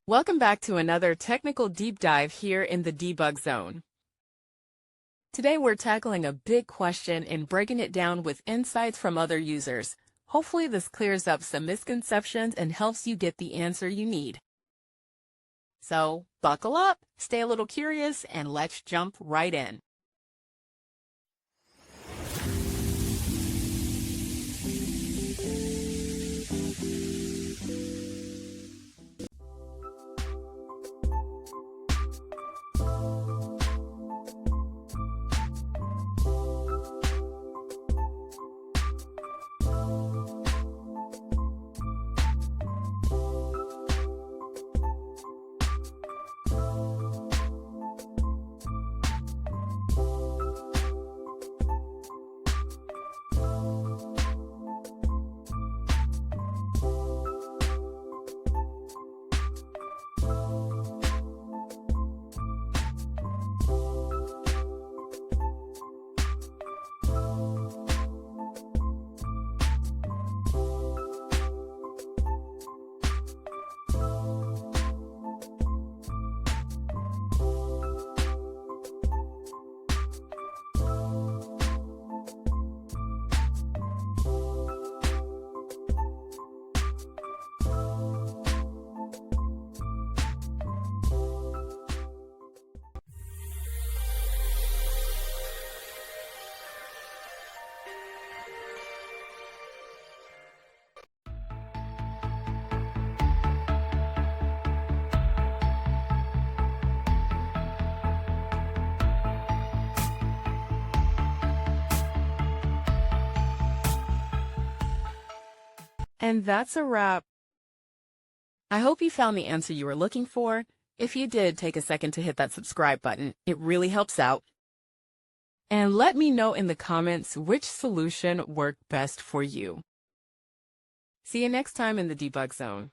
Welcome back to another technical deep dive here in the debug zone. Today we're tackling a big question and breaking it down with insights from other users. Hopefully this clears up some misconceptions and helps you get the answer you need. So buckle up, stay a little curious, and let's jump right in. And that's a wrap. I hope you found the answer you were looking for. If you did, take a second to hit that subscribe button. It really helps out. And let me know in the comments which solution worked best for you. See you next time in the debug zone.